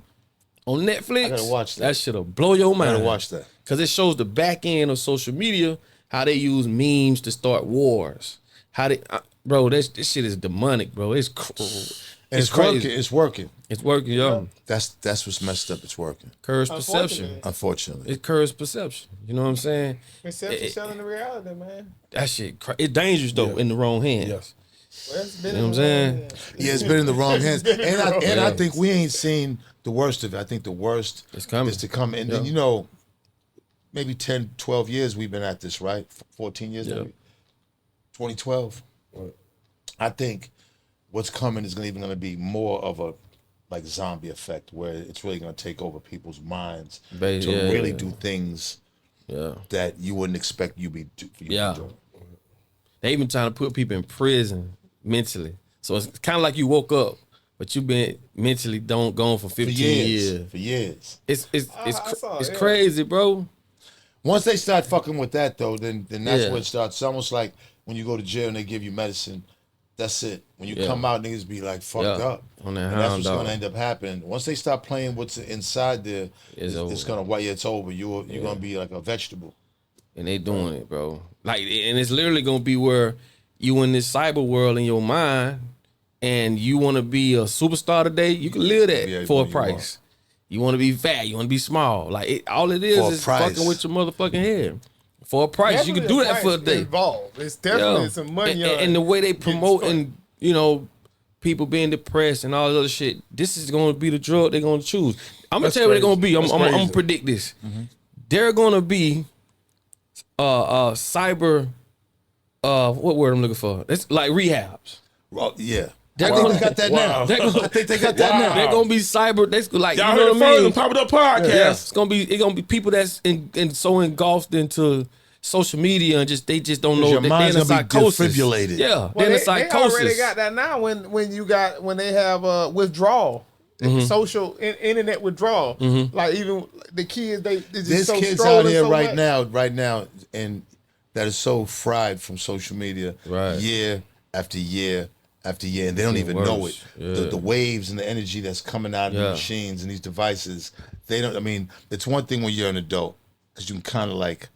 on Netflix, I gotta watch that. That shit'll blow your mind. I gotta watch that. Cause it shows the back end of social media, how they use memes to start wars. How they, bro, this shit is demonic, bro. It's crazy. It's working. It's working. It's working, yo. That's what's messed up. It's working. Curse perception. Unfortunately. It's curse perception. You know what I'm saying? Perception selling the reality, man. That shit, it's dangerous though in the wrong hands. Yes. Well, it's been You know what I'm saying? Yeah, it's been in the wrong hands. And I think we ain't seen the worst of it. I think the worst It's coming. is to come. And then, you know, maybe 10, 12 years we've been at this, right? 14 years maybe. 2012. I think what's coming is even going to be more of a like zombie effect, where it's really going to take over people's minds to really do things that you wouldn't expect you to do. They even trying to put people in prison mentally. So it's kind of like you woke up, but you've been mentally gone for 15 years. For years. It's crazy, bro. Once they start fucking with that, though, then that's what it starts. It's almost like when you go to jail and they give you medicine. That's it. When you come out, niggas be like fucked up. On that and that's hound what's dog. gonna end up happening. Once they start playing what's inside there, it's gonna it's over. You're gonna be like a vegetable. And they doing it, bro. Like, and it's literally gonna be where you in this cyber world in your mind, and you want to be a superstar today. You can live that for a price. You want to be fat. You want to be small. Like all it is price. fucking with your motherfucking head. For a price, you can do that for a day. Involved. It's definitely some money and the way they promote and people being depressed and all this other shit. This is going to be the drug they're going to choose. I'm gonna tell you what they're going to be. I'm gonna predict this. They're going to be cyber. What word I'm looking for? It's like rehabs. Well, yeah. They got that now. I think they got that now. They're gonna be cyber. They like y'all you know heard what I mean. Popping Up podcast. Yeah, it's gonna be people that's so engulfed into social media and they just don't know. Your mind's they're in a gonna be psychosis. defibrillated. Yeah, Well, they're in a psychosis. They already got that now. When they have withdrawal, social internet withdrawal. Like even the kids, There's kids out here right now, and that is so fried from social media, year after year after year, and they don't even know it. Yeah. The waves and the energy that's coming out of the machines and these devices, they don't. I mean, it's one thing when you're an adult because you can kind of like,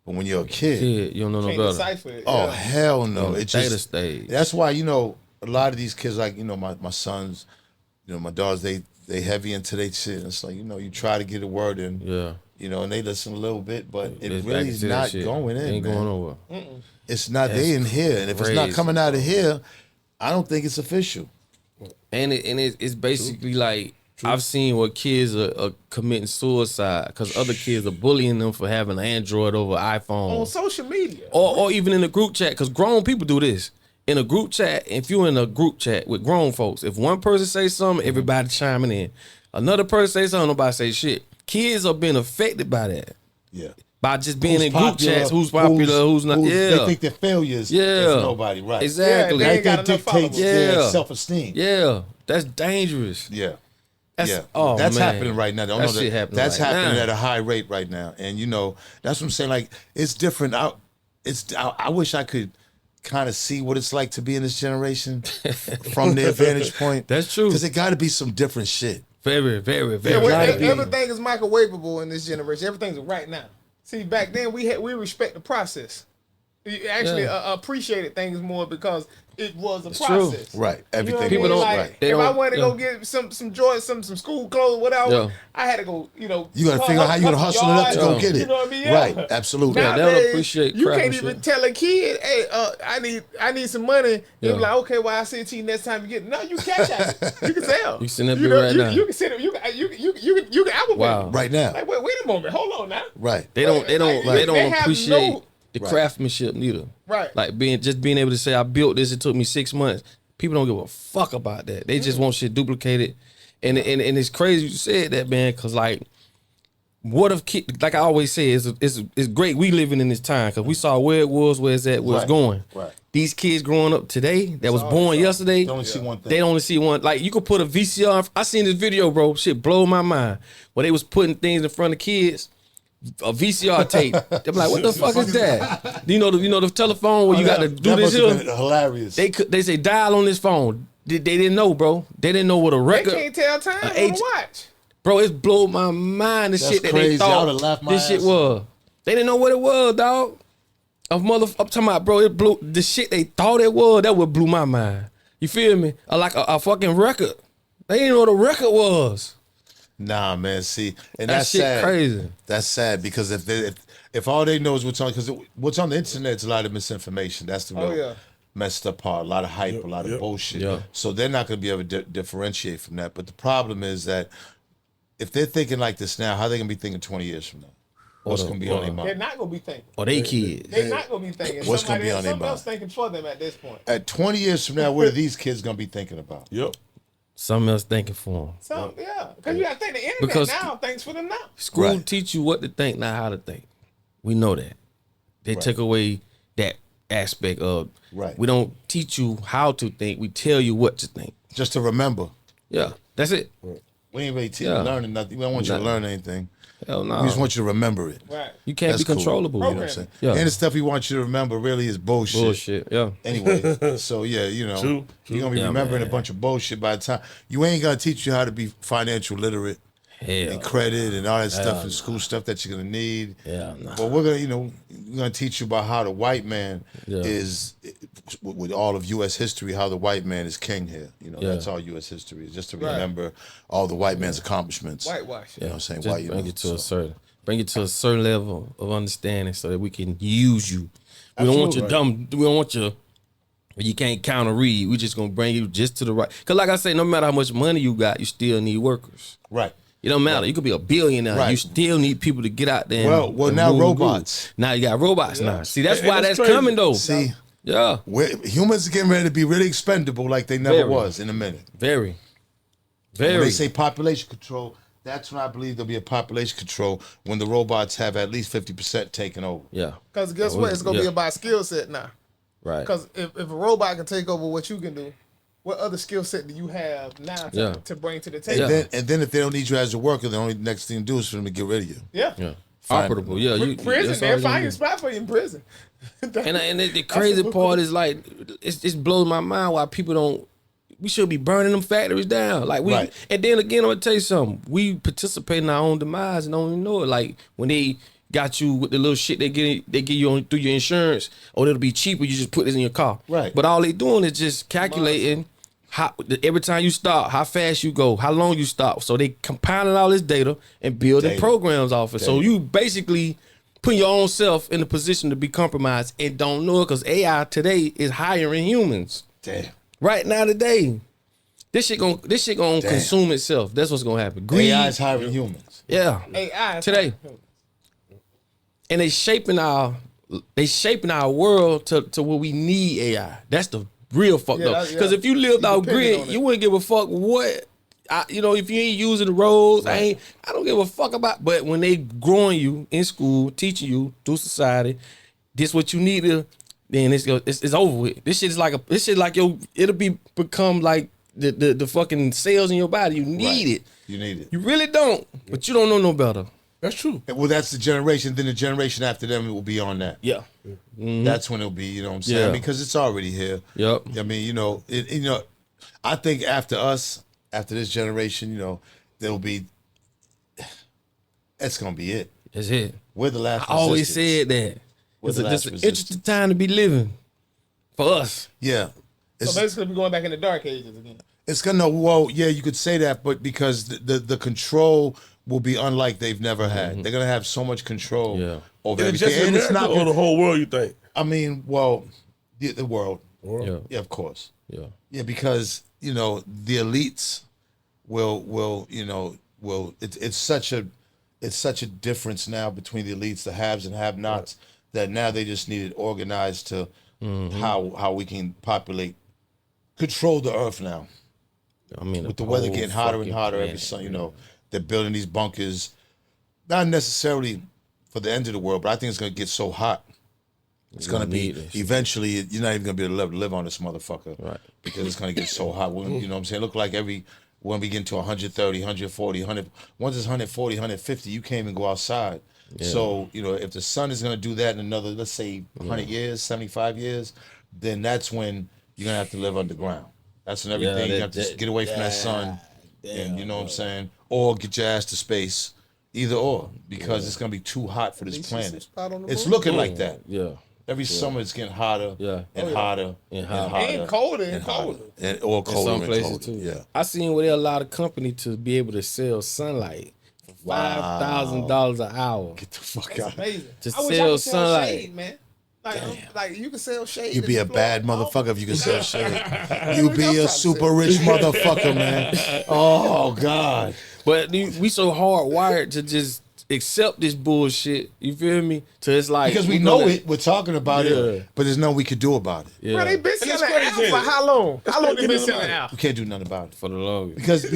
but when you're a kid, you don't know no better. Decipher it. Oh hell no! It's just stage. That's why a lot of these kids, like my sons, my daughters, they heavy into their shit. It's like you try to get a word in, and they listen a little bit, but it really is not going in. Ain't man. going nowhere. It's not. They in here, and if it's not coming out of here, I don't think it's official. And it's basically like I've seen where kids are committing suicide because other kids are bullying them for having an Android over iPhone on social media, or even in a group chat. Because grown people do this in a group chat. If you're in a group chat with grown folks, if one person says something, everybody chiming in. Another person says something, nobody say shit. Kids are being affected by that. Yeah. By just being in group chats, who's popular, who's not. They think they're failures. Yeah. If nobody, right? Exactly. That dictates their self-esteem. Yeah. That's dangerous. Yeah. Oh, that's man. happening right now. That shit happening that's right happening now. at a high rate right now, and that's what I'm saying. Like it's different. I wish I could kind of see what it's like to be in this generation from their vantage point. That's true. Because it got to be some different shit. Very, very, very. Everything is microwavable in this generation. Everything's right now. See, back then we respect the process. You actually appreciated things more because it was a process. True. Right. Everything. People don't. Right. They if don't, I wanted to go get some joy, some school clothes, whatever, I had to go. You got to figure out how you gonna hustle it up to go get it. You know what I mean? Right. Absolutely. They don't appreciate. You crap can't and even shit. tell a kid, "Hey, I need some money." They'll be like, "Okay, well, I'll see it to you next time you get it." No, you cash out it. You can tell. You send that bill right now. You can send it. You can Apple Wow. Right now. Like, wait a moment. Hold on now. Right. They don't appreciate the Right. craftsmanship neither. Right. Like being able to say I built this. It took me 6 months. People don't give a fuck about that. They just want shit duplicated, and it's crazy you said that, man. Because like, what if like I always say, it's great we living in this time because we saw where it was, where it's at, where it's going. Right. These kids growing up today that was born yesterday, They only see one thing. They only see one. Like you could put a VCR. I seen this video, bro. Shit blow my mind. Where they was putting things in front of kids. A VCR tape. I'm like, what the fuck is that? You know the telephone where you got to do this here. Hilarious. They say dial on this phone. They didn't know, bro. They didn't know what a record. They can't tell time on the watch. Bro, it's blew my mind. The That's shit that crazy. they thought I would've laughed my this shit ass was. They didn't know what it was, dog. I'm talking about, bro. It blew the shit they thought it was. That would blew my mind. You feel me? Like a fucking record. They didn't know what a record was. Nah, man. See, and That that's shit sad. crazy. That's sad because if all they know is what's on the internet is a lot of misinformation. That's the real messed up part. A lot of hype, a lot of bullshit. Yeah. So they're not going to be able to differentiate from that. But the problem is that if they're thinking like this now, how are they going to be thinking 20 years from now? What's going to be on their mind? They're not gonna be thinking. Or they kids. They're not gonna be thinking. What's gonna be on their somebody else mind? thinking for them at this point. At 20 years from now, what are these kids going to be thinking about? Yep. Something else thinking for them. So because you gotta think the internet Because- now thinks for them now. School Right. teach you what to think, not how to think. We know that. They took away that aspect of Right. we don't teach you how to think, we tell you what to think. Just to remember. Yeah, that's it. We ain't really learning nothing. We don't want you to learn anything. Hell no. We just want you to remember it. Right. You can't That's be cool. controllable. You know what I'm saying? Yeah. And the stuff we want you to remember really is bullshit. Bullshit. Yeah. Anyway, so yeah, True. you're gonna be Yeah, remembering man. a bunch of bullshit by the time you ain't gonna teach you how to be financial literate Hell. and credit and all that stuff and school stuff that you're gonna need. Yeah, nah. But we're gonna teach you about how the white man is with all of U.S. history, how the white man is king here. That's all U.S. history is just to remember all the white man's accomplishments. Whitewash. You know what I'm saying? Just bring it to a certain. Bring it to a certain level of understanding so that we can use you. We don't want your dumb. We don't want your. You can't counter read. We just gonna bring you just to the right. Cause like I say, no matter how much money you got, you still need workers. Right. It don't matter. Right. You could be a billionaire. Right. You still need people to get out there. Well, and now move robots. Now you got robots now. See, that's why that's crazy. coming though. See, Yeah. humans are getting ready to be really expendable like they never Very. was in a minute. Very. When Very. they say population control, that's when I believe there'll be a population control when the robots have at least 50% taken over. Yeah. Because guess what? It's gonna be about skill set now. Right. Because if a robot can take over what you can do, what other skill set do you have now to bring to the table? And then if they don't need you as a worker, the only next thing to do is for them to get rid of you. Yeah. Operable. Yeah. Prison. They'll find you a spot for you in prison. And the crazy part is like it blows my mind why people don't. We should be burning them factories down. Like we, Right. And then again, I'm gonna tell you something. We participate in our own demise and don't even know it. Like when they got you with the little shit they give you on through your insurance, or it'll be cheaper. You just put this in your car. Right. But all they doing is just calculating how every time you stop, how fast you go, how long you stop. So they compiling all this data and building programs off it. So you basically put your own self in a position to be compromised and don't know it because AI today is hiring humans. Damn. Right now today. This shit gonna consume itself. That's what's gonna happen. Greed. AI is hiring humans. Yeah. AI today. And they shaping our world to where we need AI. That's the real fucked up. Because if you lived off grid, you wouldn't give a fuck what. If you ain't using the roads, I don't give a fuck about. But when they growing you in school, teaching you through society, this what you need to. Then it's over with. This shit is like it'll become like the fucking cells in your body. You need it. You need it. You really don't, but you don't know no better. That's true. Well, that's the generation. Then the generation after them, it will be on that. Yeah. That's when it'll be. You know what I'm saying? Yeah. Because it's already here. Yep. I mean, I think after us, after this generation, there'll be. That's gonna be it. That's it. We're the last. I always resistance. said that. We're It's the last just an resistance. interesting time to be living for us. Yeah. So basically, we're going back in the dark ages again. It's gonna. Well, yeah, you could say that, but because the control will be unlike they've never had. They're gonna have so much control over Is it everything, just in and it's America not. or the whole world, you think? I mean, well, the world. Yeah. Yeah, of course. Yeah. Yeah, because the elites will it's such a difference now between the elites, the haves and have-nots, that now they just need it organized to how we can control the earth now. I mean, With the weather getting hotter and hotter every summer, they're building these bunkers, not necessarily for the end of the world, but I think it's gonna get so hot. It's gonna be eventually. You're not even gonna be able to live on this motherfucker, right? Because it's gonna get so hot. You know what I'm saying? Look like when we get to 130, 140, 100. Once it's 140, 150, you can't even go outside. Yeah. So if the sun is gonna do that in another, let's say 100 years, 75 years, then that's when you're gonna have to live underground. That's when everything you have to get away from that sun, and you know what I'm saying, or get your ass to space. Either or, because it's gonna be too hot for this planet. It's looking like that. Yeah. Every summer it's getting hotter and hotter and hotter. And colder and colder. And or colder some places colder. too. Yeah. I seen where there a lot of company to be able to sell sunlight for $5,000 an hour. Get the fuck out. Amazing. Just I wish I sell could sell sunlight. shade, man. Like you can sell shade. You'd be a bad motherfucker if you could sell shade. You'd I'm be trying a to super rich motherfucker, man. Oh God. But we so hardwired to just accept this bullshit. You feel me? So it's like Because we know it, we're talking about it, but there's nothing we could do about it. Yeah. Bro, they been And it's selling Al crazy. for how long? How long they been selling Al? We can't do nothing about it. For the longest.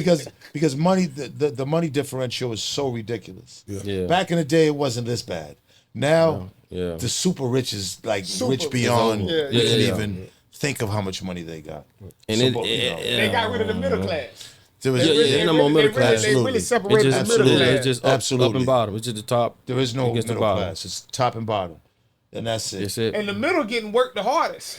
Because money, the money differential is so ridiculous. Yeah. Back in the day, it wasn't this bad. Now, Yeah. the super rich is like rich beyond Yeah. we can Yeah. even think of how much money they got. And So, They got rid of the middle class. there was, ain't no more middle class. They really separated It's the just, middle class. it's just up, Absolutely. up and bottom. It's just the top. there is no against the middle bottom. class. It's top and bottom, and that's it. That's it. And the middle getting worked the hardest.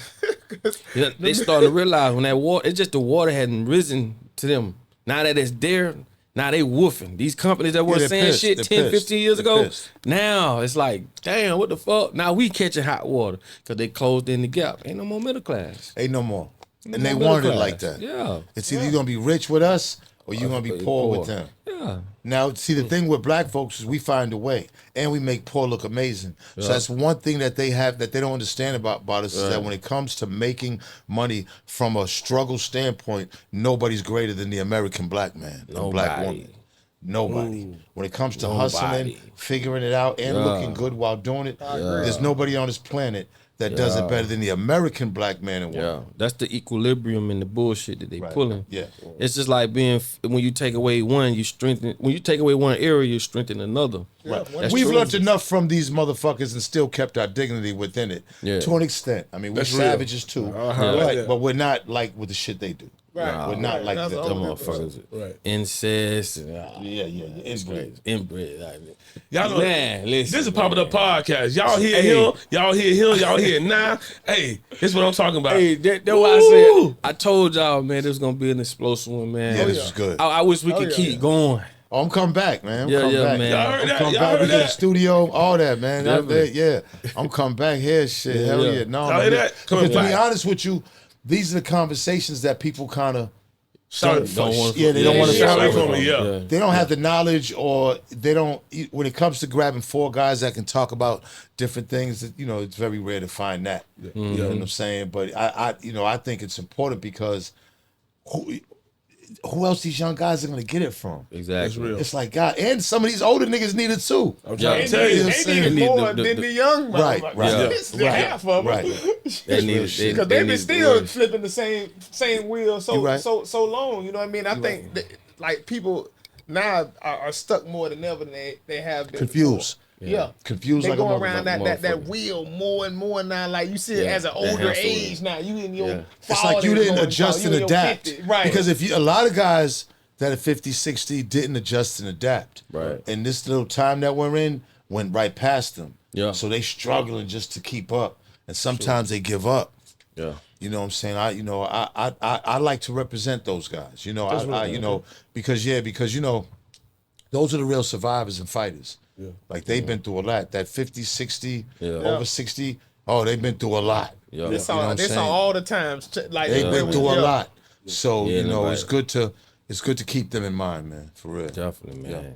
Yeah, they starting to realize when that water, it's just the water hadn't risen to them. Now that it's there, now they woofing. These companies that were they're saying pissed. shit They're 10, pissed. 15 years They're ago, pissed. now it's like, damn, what the fuck? Now we catching hot water because they closed in the gap. Ain't no more middle class. Ain't no more. No And they more middle wanted it class. like that. Yeah. It's either you're gonna be rich with us or you're gonna be poor with them. Yeah. Yeah. Now, see, the thing with black folks is we find a way, and we make poor look amazing. So that's one thing that they have that they don't understand about us is that when it comes to making money from a struggle standpoint, nobody's greater than the American black man, the black woman. Nobody. Ooh. When it comes to hustling, figuring it out, and looking good while doing it, there's nobody on this planet that does it better than the American black man and woman. Yeah, that's the equilibrium in the bullshit that they pulling. Yeah, it's just like when you take away one, you strengthen. When you take away one area, you strengthen another. Right. We've learned enough from these motherfuckers and still kept our dignity within it to an extent. I mean, we're savages too, but we're not like with the shit they do. Right. We're not like that. Them motherfuckers. Right. Incest. Inbred. Y'all know, man, listen. This is a Popping Up podcast. Y'all hear him. Y'all hear him. Y'all hear it now. Hey, this is what I'm talking about. Hey, that's why I said, I told y'all, man, this was going to be an explosive one, man. Yeah, this is good. I wish we could keep going. Oh, I'm coming back, man. I'm coming back. Man. Y'all heard that? I'm coming back. We get the studio, all that, man. I'm coming back here, shit. Hell yeah. No, y'all hear that? Because to be honest with you, these are the conversations that people kind of they don't want to start from me. They don't have the knowledge, or they don't. When it comes to grabbing four guys that can talk about different things, that it's very rare to find that. You know what I'm saying? But I think it's important because who else these young guys are gonna get it from? Exactly. It's like God, and some of these older niggas need it too. I'm trying to tell you, they need more than the young man. Right. Half of them. Right. They need it because they've been still flipping the same wheel so long. You know what I mean? I think that, like, people now are stuck more than ever than they have been. Confused. Yeah. Confused. They like go around that wheel more and more now. Like, you see it as an older age now. You in your it's like you didn't adjust and adapt. 50, right. Because a lot of guys that are 50, 60 didn't adjust and adapt. Right. And this little time that we're in went right past them. Yeah. So they struggling just to keep up. And sometimes they give up. Yeah. You know what I'm saying? I like to represent those guys. Because those are the real survivors and fighters. Yeah. Like, they've been through a lot. That 50, 60, over 60, they've been through a lot. Yeah. They saw all the times. Like, they've been through a lot. So, it's good to keep them in mind, man, for real. Definitely, man. Yeah.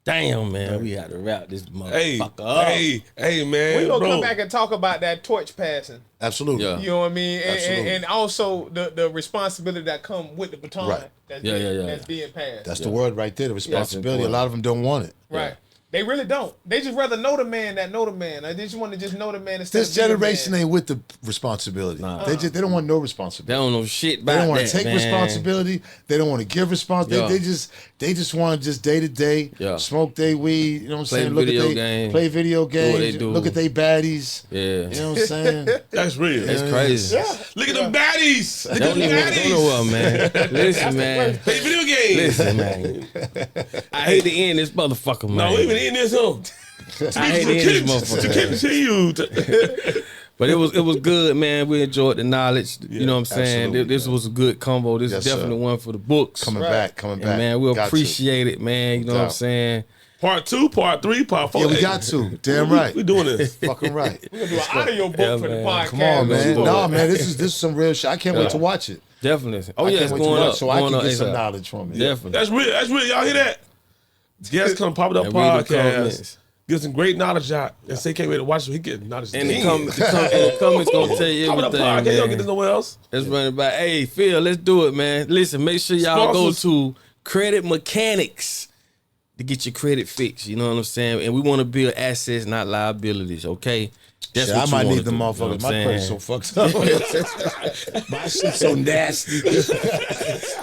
Damn, man, we had to wrap this motherfucker up. Hey, man. We're going to come back and talk about that torch passing. Absolutely. Yeah. You know what I mean? And also the responsibility that come with the baton that's being passed. That's the word right there, the responsibility. A lot of them don't want it. Right. They really don't. They just rather know the man than know the man. They just want to just know the man. This generation ain't with the responsibility. Nah. They don't want no responsibility. They don't know shit about that. They don't want to take responsibility. They don't want to give responsibility. They just want to just day to day smoke their weed. You know what I'm saying? Play video games. Look at they baddies. Yeah. You know what I'm saying? That's real. That's crazy. Yeah. Look at them baddies. Look at them baddies. Don't know man. Listen, man. Play video games. Listen, man. I hate to end this motherfucker, man. No, even in this home. I hate to end this motherfucker. But it was good, man. We enjoyed the knowledge. You know what I'm saying? This was a good combo. This is definitely one for the books. Coming back. Man, we appreciate it, man. You know what I'm saying? Part 2, Part 3, Part 4. Yeah, we got to. Damn right. We doing this. Fucking right. We're gonna do an audio book for the podcast. Come on, man. No, man. This is some real shit. I can't wait to watch it. Definitely. Oh yeah, it's going up. So I can get some knowledge from it. Definitely. That's real. Y'all hear that? Guests come Pop It Up podcast. Give some great knowledge out and say can't wait to watch it. He get knowledge. And the comments gonna tell you everything, man. You don't get this nowhere else. Let's run it back. Hey, Phil, let's do it, man. Listen, make sure y'all go to Credit Mechanics to get your credit fixed. You know what I'm saying? And we want to build assets, not liabilities. Okay. That's what I might need them motherfuckers. My credit's so fucked up. My shit's so nasty.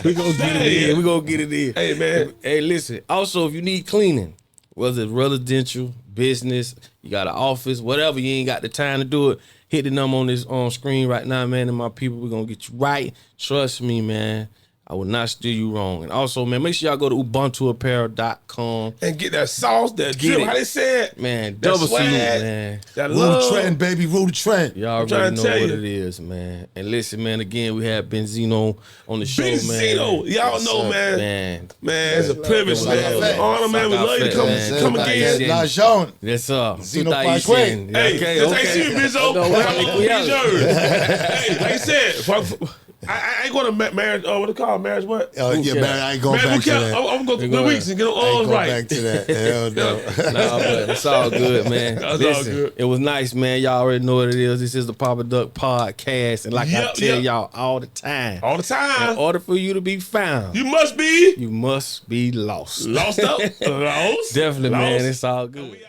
We gonna get it in. We gonna get it in. Hey, man. Hey, listen. Also, if you need cleaning, whether it's residential, business, you got an office, whatever, you ain't got the time to do it, hit the number on this screen right now, man, and my people, we're gonna get you right. Trust me, man. I will not steer you wrong. And also, man, make sure y'all go to UbuntuApparel.com and get that sauce, that drip, how they said. Man, double salute, man. That rule the trend, baby, rule the trend. Y'all already know what it is, man. And listen, man, again, we have Benzino on the show, man. Benzino, y'all know, man. Man, it's a privilege, man. It's an honor, man. We love you to come again. La Jean. Yes, sir. Zino Paquet. Hey, that's AC Bizzo. Hey, like I said, I ain't going to marriage. What it called? Marriage what? Oh, yeah, man, I ain't going back to that. I'm going to go 3 weeks and get them all right. Back to that. Hell no. Nah, but it's all good, man. Listen, all good. It was nice, man. Y'all already know what it is. This is the Papa Duck Podcast, and like I tell y'all all the time, in order for you to be found, you must be lost. Lost up. Lost. Definitely, Lost. man. It's all good.